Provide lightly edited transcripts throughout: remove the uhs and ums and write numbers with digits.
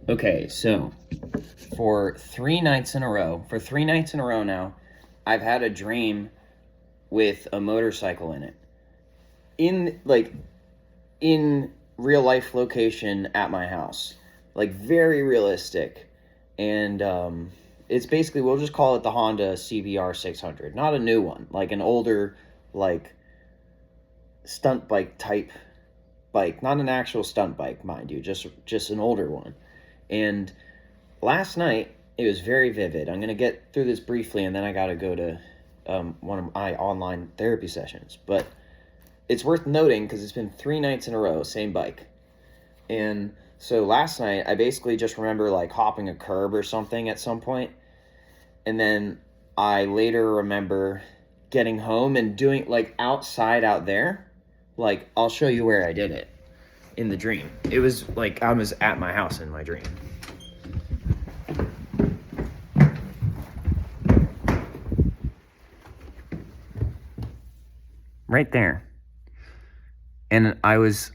Okay, so for three nights in a row now, I've had a dream with a motorcycle in it. In real life location at my house. Like very realistic. And it's basically, we'll just call it the Honda CBR 600. Not a new one, like an older, like stunt bike type bike. Not an actual stunt bike, mind you, just an older one. And last night, it was very vivid. I'm going to get through this briefly, and then I got to go to one of my online therapy sessions. But it's worth noting because it's been 3 nights in a row, same bike. And so last night, I basically just remember like hopping a curb or something at some point. And then I later remember getting home and doing like outside out there. Like, I'll show you where I did it in the dream. It was like I was at my house in my dream. Right there. And I was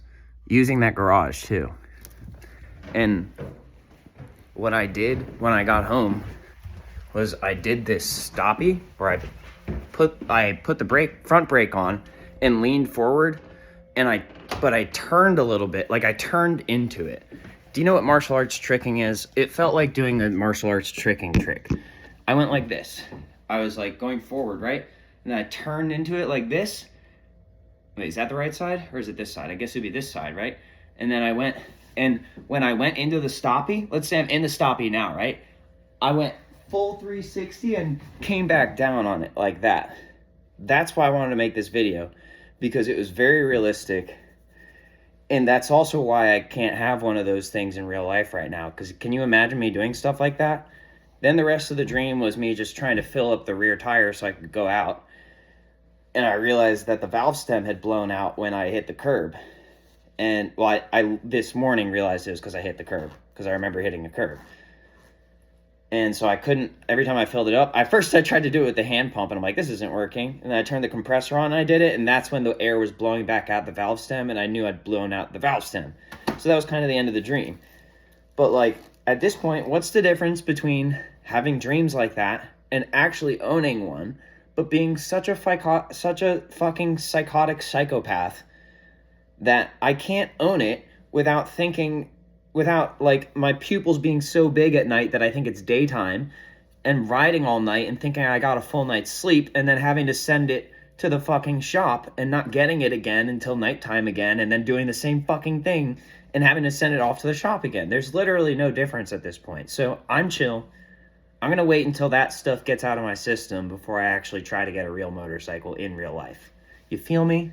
using that garage too. And what I did when I got home was I did this stoppie where I put the front brake on and leaned forward, and I turned a little bit, like I turned into it. Do you know what martial arts tricking is? It felt like doing a martial arts tricking trick. I went like this. I was like going forward, right? And then I turned into it like this. Wait, is that the right side? Or is it this side? I guess it'd be this side, right? And then I went, and when I went into the stoppie, let's say I'm in the stoppie now, right? I went full 360 and came back down on it like that. That's why I wanted to make this video, because it was very realistic. And that's also why I can't have one of those things in real life right now. Because can you imagine me doing stuff like that? Then the rest of the dream was me just trying to fill up the rear tire so I could go out. And I realized that the valve stem had blown out when I hit the curb. And well, I this morning realized it was because I hit the curb, because I remember hitting the curb. And so I couldn't, every time I filled it up, I tried to do it with the hand pump, and I'm like, this isn't working. And then I turned the compressor on and I did it, and that's when the air was blowing back out the valve stem, and I knew I'd blown out the valve stem. So that was kind of the end of the dream. But like, at this point, what's the difference between having dreams like that and actually owning one, but being such a fucking psychotic psychopath that I can't own it without like my pupils being so big at night that I think it's daytime, and riding all night and thinking I got a full night's sleep, and then having to send it to the fucking shop and not getting it again until nighttime again, and then doing the same fucking thing and having to send it off to the shop again. There's literally no difference at this point. So I'm chill. I'm going to wait until that stuff gets out of my system before I actually try to get a real motorcycle in real life. You feel me?